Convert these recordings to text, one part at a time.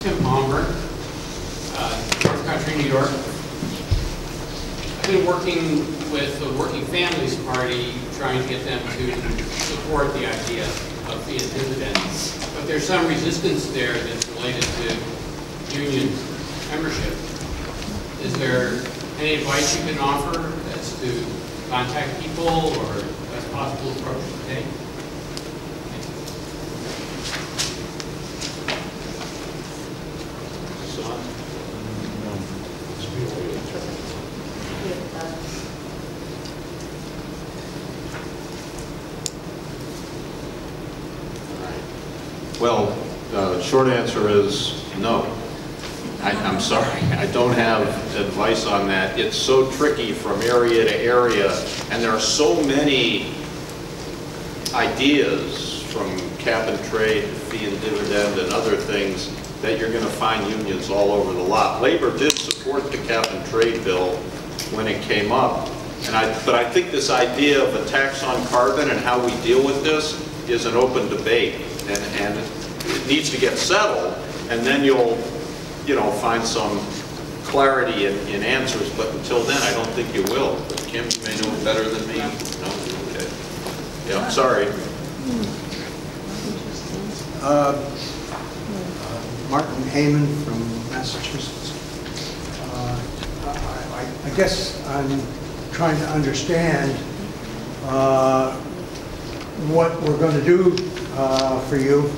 Tim Palmer, North Country, New York. I've been working with the Working Families Party, trying to get them to support the idea of fiat dividends. But there's some resistance there that's related to union membership. Is there any advice you can offer as to contact people or best possible approach to take? Well, the short answer is no. I'm sorry, I don't have advice on that. It's so tricky from area to area, and there are so many ideas from cap and trade, fee and dividend, and other things that you're going to find unions all over the lot. Labor did support the cap and trade bill when it came up, but I think this idea of a tax on carbon and how we deal with this is an open debate, and it needs to get settled, and then you'll find some clarity in answers, but until then, I don't think you will. But Kim, you may know it better than me. No? Okay. Yeah, I'm sorry. Martin Heyman from Massachusetts. I guess I'm trying to understand what we're going to do for you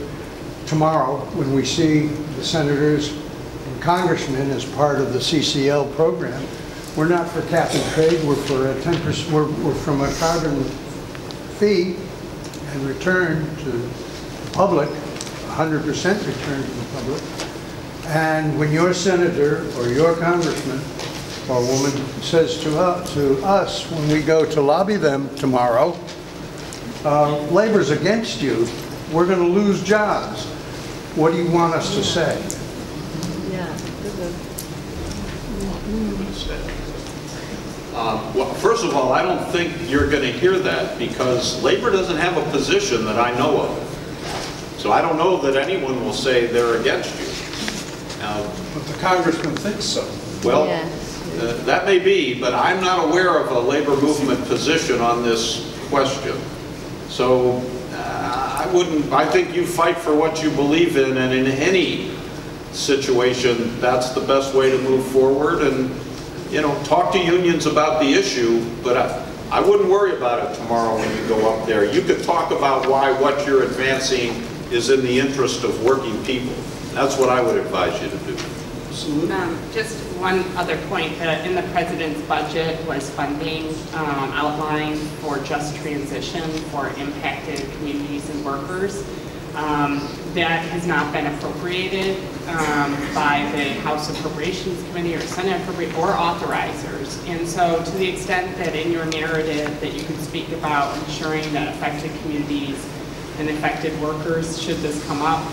tomorrow when we see the senators and congressmen as part of the CCL program. We're not for cap and trade. We're for a 10%. We're from a carbon fee and return to the public, 100% return to the public. And when your senator or your congressman or woman says to us when we go to lobby them tomorrow, labor's against you, we're going to lose jobs. What do you want us to say? Well, first of all, I don't think you're going to hear that because labor doesn't have a position that I know of. So I don't know that anyone will say they're against you. But the congressman thinks so. Well, that may be, but I'm not aware of a labor movement position on this question. So I think you fight for what you believe in, and in any situation, that's the best way to move forward. And talk to unions about the issue, but I wouldn't worry about it tomorrow when you go up there. You could talk about why what you're advancing is in the interest of working people. That's what I would advise you to do. Just one other point, in the President's budget was funding outlined for just transition for impacted communities and workers. That has not been appropriated by the House Appropriations Committee or Senate or authorizers. And so to the extent that in your narrative that you can speak about ensuring that affected communities and affected workers, should this come up,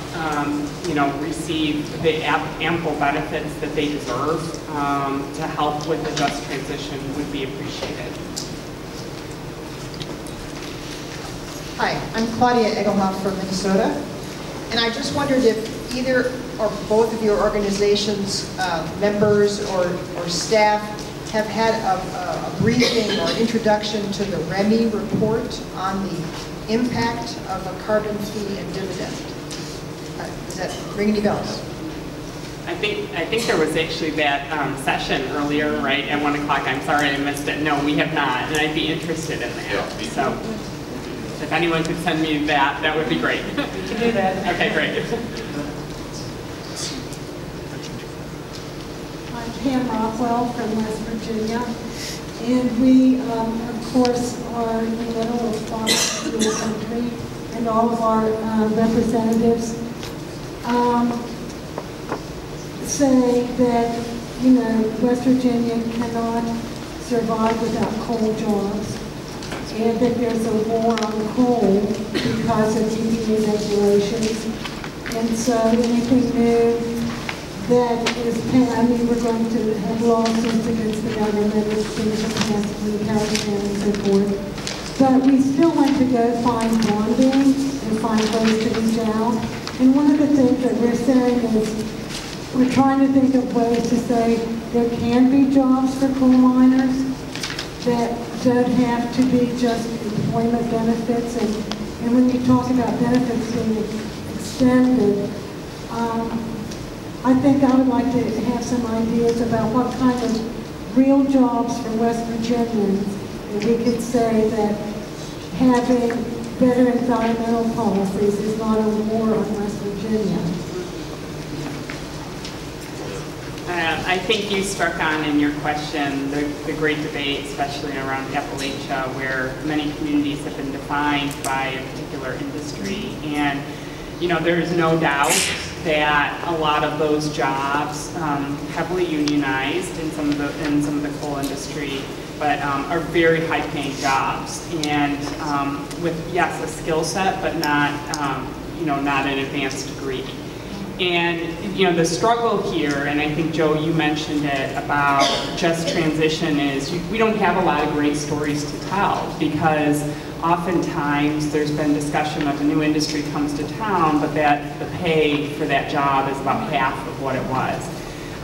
receive the ample benefits that they deserve to help with the just transition would be appreciated. Hi, I'm Claudia Egelhoff from Minnesota, and I just wondered if either or both of your organizations, members or staff, have had a briefing or introduction to the REMI report on the impact of a carbon fee and dividend. Does that ring any bells? I think there was actually that session earlier, right, at 1 o'clock. I'm sorry I missed it. No, we have not, and I'd be interested in that. Yeah, so if anyone could send me that, that would be great. We can do that. Okay, great. I'm Pam Rockwell from West Virginia, and we, of course, are in the middle of farming to the country, and all of our representatives say that, West Virginia cannot survive without coal jobs, and that there's a war on coal because of EPA regulations. And so anything new that is, we're going to have lawsuits against the government as things are passed through the House and so forth. But we still want to go find bonding and find ways to reach out. And one of the things that we're saying is we're trying to think of ways to say there can be jobs for coal miners that don't have to be just employment benefits. And when you talk about benefits being extended, I think I would like to have some ideas about what kind of real jobs for West Virginians that we could say that having better environmental policies is not a war on West Virginia. I think you struck on in your question the great debate, especially around Appalachia, where many communities have been defined by a particular industry. And, you know, there is no doubt that a lot of those jobs, heavily unionized in some of the coal industry, but are very high-paying jobs, and with, yes, a skill set, but not, you know, not an advanced degree. And, you know, the struggle here, and I think, Joe, you mentioned it about just transition, is we don't have a lot of great stories to tell, because oftentimes there's been discussion of a new industry comes to town, but that the pay for that job is about half of what it was.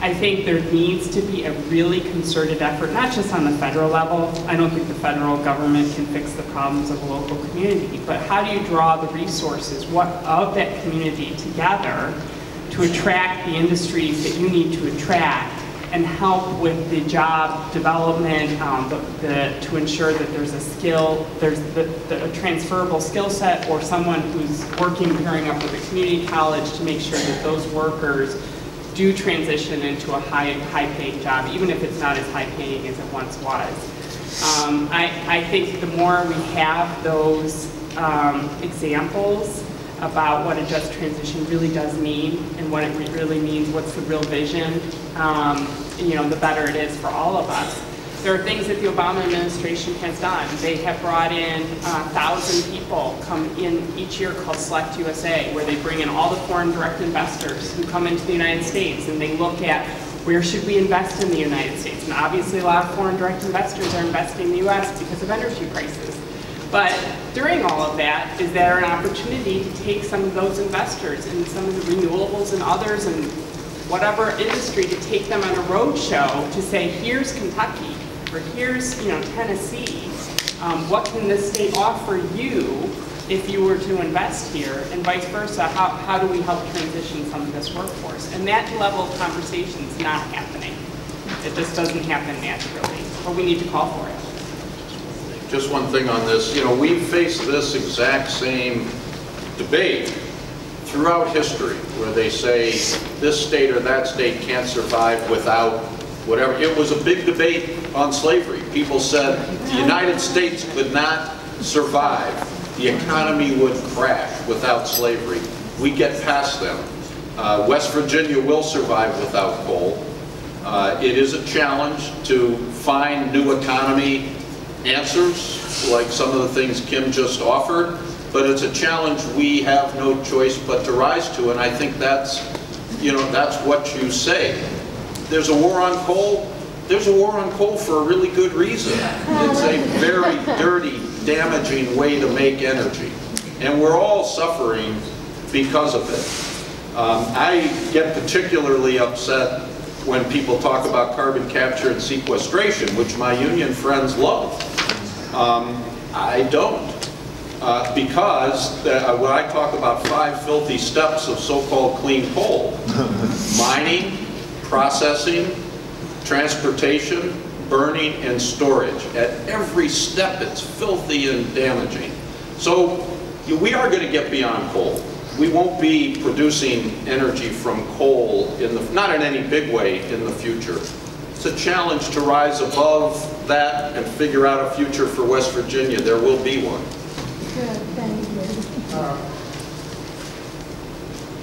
I think there needs to be a really concerted effort, not just on the federal level. I don't think the federal government can fix the problems of a local community, but how do you draw the resources of that community together to attract the industries that you need to attract and help with the job development, to ensure that there's a skill, there's a transferable skill set, or someone who's working, pairing up with a community college to make sure that those workers do transition into a high-paying job, even if it's not as high-paying as it once was. I think the more we have those examples about what a just transition really does mean and what it really means, what's the real vision, you know, the better it is for all of us. There are things that the Obama administration has done. They have brought in 1,000 people come in each year called Select USA, where they bring in all the foreign direct investors who come into the United States, and they look at where should we invest in the United States. And obviously a lot of foreign direct investors are investing in the US because of energy prices. But during all of that, is there an opportunity to take some of those investors and some of the renewables and others and whatever industry, to take them on a road show to say, here's Kentucky, or here's, you know, Tennessee, what can this state offer you if you were to invest here, and vice versa, how do we help transition some of this workforce? And that level of conversation is not happening. It just doesn't happen naturally, but we need to call for it. Just one thing on this, you know, we've faced this exact same debate throughout history, where they say this state or that state can't survive without whatever. It was a big debate on slavery. People said the United States could not survive. The economy would crash without slavery. We get past them. West Virginia will survive without coal. It is a challenge to find new economy answers, like some of the things Kim just offered, but it's a challenge we have no choice but to rise to, and I think that's, you know, that's what you say. There's a war on coal. There's a war on coal for a really good reason. It's a very dirty, damaging way to make energy, and we're all suffering because of it. I get particularly upset when people talk about carbon capture and sequestration, which my union friends love. I don't, because when I talk about 5 filthy steps of so-called clean coal, mining, processing, transportation, burning, and storage. At every step, it's filthy and damaging. So we are going to get beyond coal. We won't be producing energy from coal, not in any big way, in the future. It's a challenge to rise above that and figure out a future for West Virginia. There will be one. Good, thank you.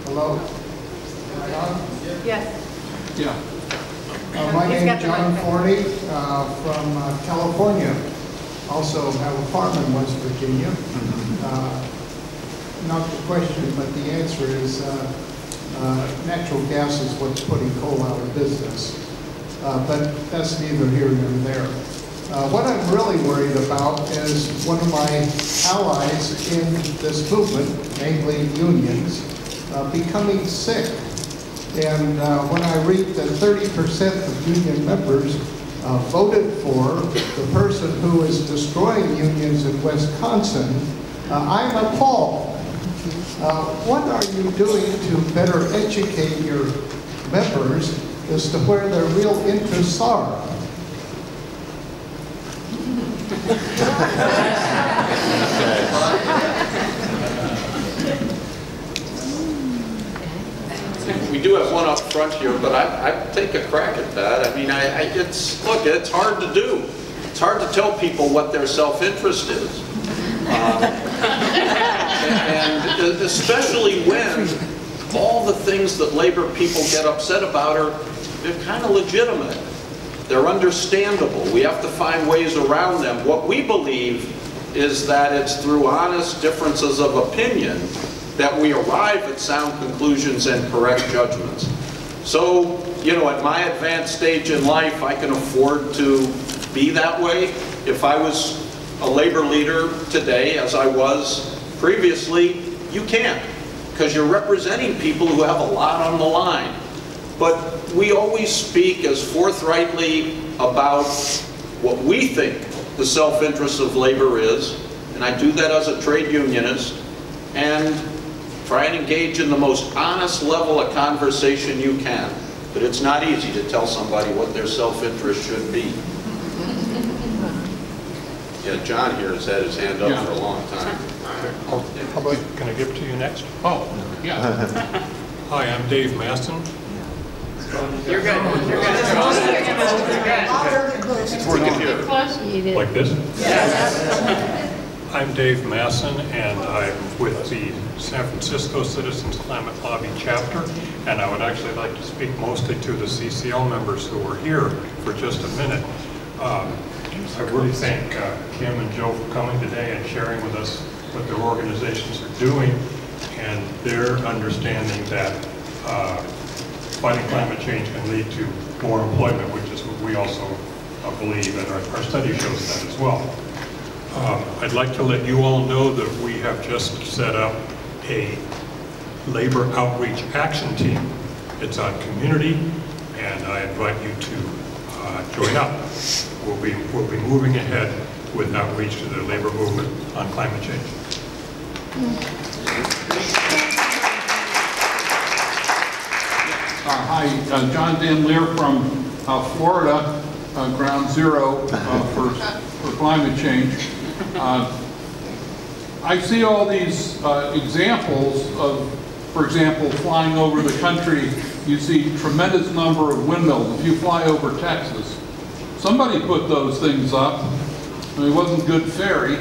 Hello? Am I on? Yes. Yeah. My name is John Forney from California. Also have a farm in West Virginia. Not the question, but the answer is natural gas is what's putting coal out of business. But that's neither here nor there. What I'm really worried about is one of my allies in this movement, namely unions, becoming sick And when I read that 30% of union members voted for the person who is destroying unions in Wisconsin, I'm appalled. What are you doing to better educate your members as to where their real interests are? We do have one up front here, but I take a crack at that. I mean, look, it's hard to do. It's hard to tell people what their self-interest is. And especially when all the things that labor people get upset about they're kind of legitimate. They're understandable. We have to find ways around them. What we believe is that it's through honest differences of opinion that we arrive at sound conclusions and correct judgments. So, you know, at my advanced stage in life, I can afford to be that way. If I was a labor leader today, as I was previously, you can't, because you're representing people who have a lot on the line. But we always speak as forthrightly about what we think the self-interest of labor is, and I do that as a trade unionist, and try and engage in the most honest level of conversation you can. But it's not easy to tell somebody what their self-interest should be. Yeah, John here has had his hand up for a long time. Can I give it to you next? Oh, yeah. Hi, I'm Dave Maston. You're good. You're good. Like this? Yes. I'm Dave Masson, and I'm with the San Francisco Citizens Climate Lobby chapter, and I would actually like to speak mostly to the CCL members who are here for just a minute. I really thank Kim and Joe for coming today and sharing with us what their organizations are doing and their understanding that fighting climate change can lead to more employment, which is what we also believe, and our study shows that as well. I'd like to let you all know that we have just set up a labor outreach action team. It's on community, and I invite you to join up. We'll be moving ahead with outreach to the labor movement on climate change. Hi, John Dan Lear from Florida, ground zero for climate change. I see all these examples of, for example, flying over the country, you see tremendous number of windmills. If you fly over Texas, somebody put those things up. I mean, it wasn't good ferry.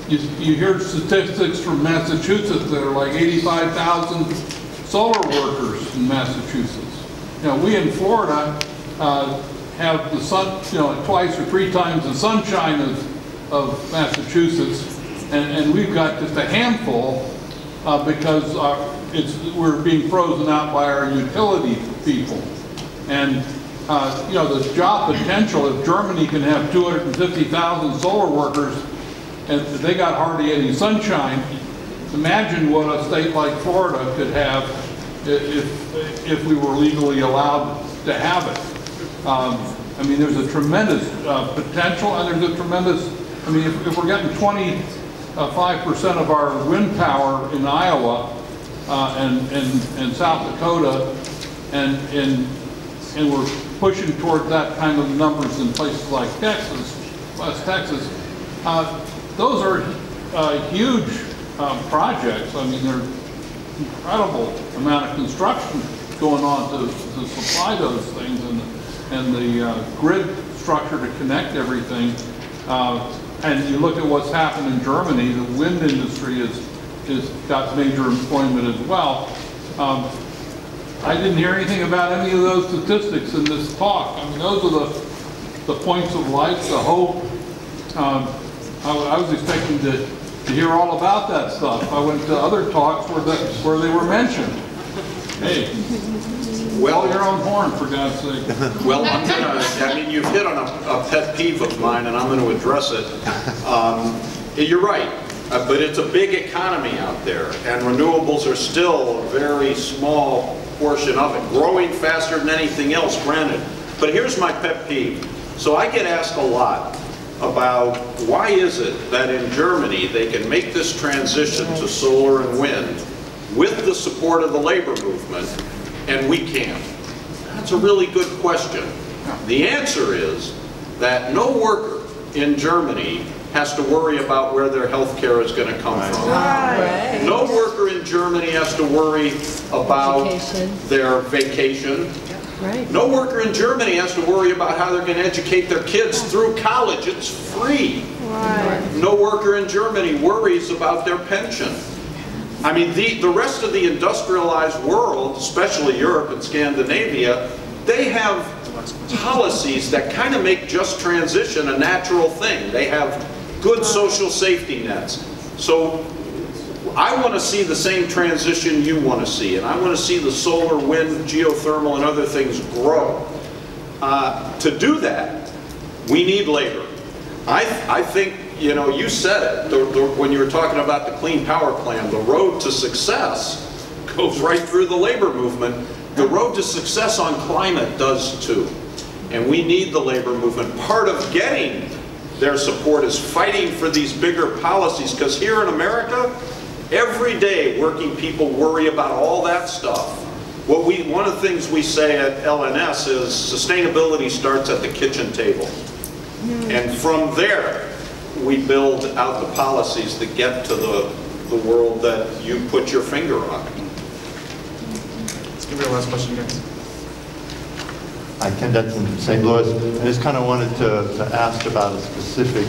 You hear statistics from Massachusetts that are like 85,000 solar workers in Massachusetts. You know, we in Florida have the sun, you know, twice or three times the sunshine of Massachusetts, and we've got just a handful because we're being frozen out by our utility people. And you know, the job potential, if Germany can have 250,000 solar workers and they got hardly any sunshine, imagine what a state like Florida could have if we were legally allowed to have it. I mean, there's a tremendous potential, and there's a tremendous, I mean, if we're getting 25% of our wind power in Iowa and South Dakota, and we're pushing toward that kind of numbers in places like Texas, West Texas, those are huge projects. I mean, there's incredible amount of construction going on to supply those things, and the grid structure to connect everything. And you look at what's happened in Germany, the wind industry is got major employment as well. I didn't hear anything about any of those statistics in this talk. I mean, those are the points of light, the hope. I was expecting to hear all about that stuff. I went to other talks where they were mentioned. Hey, well, your own horn, for God's sake. Well, I mean, you've hit on a pet peeve of mine, and I'm going to address it. You're right, but it's a big economy out there, and renewables are still a very small portion of it, growing faster than anything else, granted. But here's my pet peeve. So I get asked a lot about why is it that in Germany they can make this transition to solar and wind with the support of the labor movement and we can't? That's a really good question. The answer is that no worker in Germany has to worry about where their health care is going to come from. Right. No worker in Germany has to worry about their vacation. Right. No worker in Germany has to worry about how they're going to educate their kids through college. It's free. Right. No worker in Germany worries about their pension. I mean, the rest of the industrialized world, especially Europe and Scandinavia, they have policies that kind of make just transition a natural thing. They have good social safety nets. So I want to see the same transition you want to see, and I want to see the solar, wind, geothermal, and other things grow. To do that, we need labor. I think, you know, you said it when you were talking about the Clean Power Plan, the road to success goes right through the labor movement. The road to success on climate does too. And we need the labor movement. Part of getting their support is fighting for these bigger policies, because here in America, every day working people worry about all that stuff. One of the things we say at LNS is sustainability starts at the kitchen table. And from there, we build out the policies that get to the world that you put your finger on. Let's give you a last question, guys. Hi, Ken Denton from St. Louis. I just kind of wanted to ask about a specific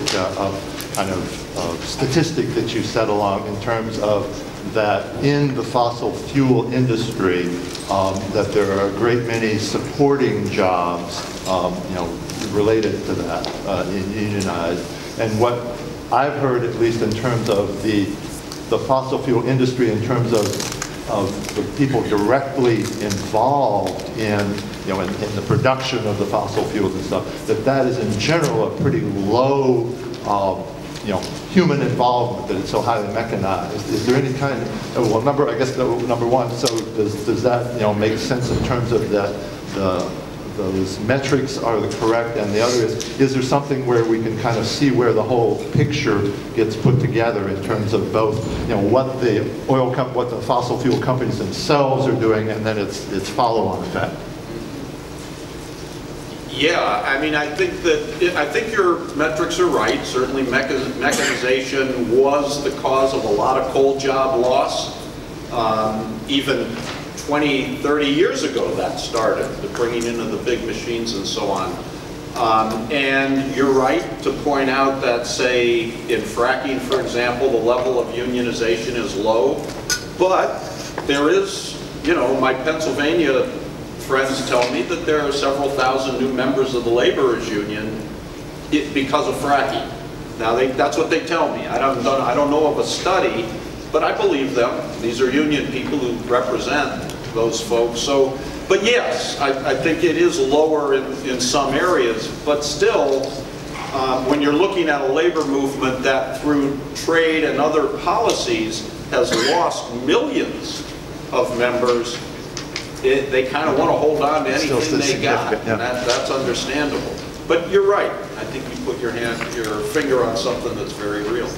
kind of statistic that you said along in terms of that in the fossil fuel industry, that there are a great many supporting jobs, you know, related to that, unionized. And what I've heard, at least in terms of the fossil fuel industry, in terms of the people directly involved in, you know, in the production of the fossil fuels and stuff, that is in general a pretty low, you know, human involvement, that it's so highly mechanized. Is there any kind of, well, number one, so does that, you know, make sense in terms of that those metrics are the correct, and the other is there something where we can kind of see where the whole picture gets put together in terms of both, you know, what the fossil fuel companies themselves are doing, and then its follow-on effect? Yeah, I mean, I think your metrics are right. Certainly mechanization was the cause of a lot of coal job loss. Even 20, 30 years ago that started, the bringing in of the big machines and so on. And you're right to point out that, say, in fracking, for example, the level of unionization is low. But there is, you know, my Pennsylvania friends tell me that there are several thousand new members of the laborers union because of fracking. Now, that's what they tell me. I don't know of a study, but I believe them. These are union people who represent those folks. So, but yes, I think it is lower in some areas, but still, when you're looking at a labor movement that through trade and other policies has lost millions of members, they kind of want to hold on to anything they got, and that's understandable. But you're right. I think you put your finger on something that's very real.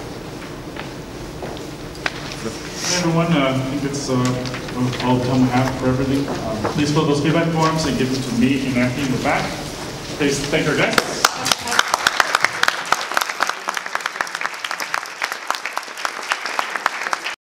Hey everyone, I think it's all the time we have for everything. Please fill those feedback forms and give them to me and Anthony in the back. Please thank our guests.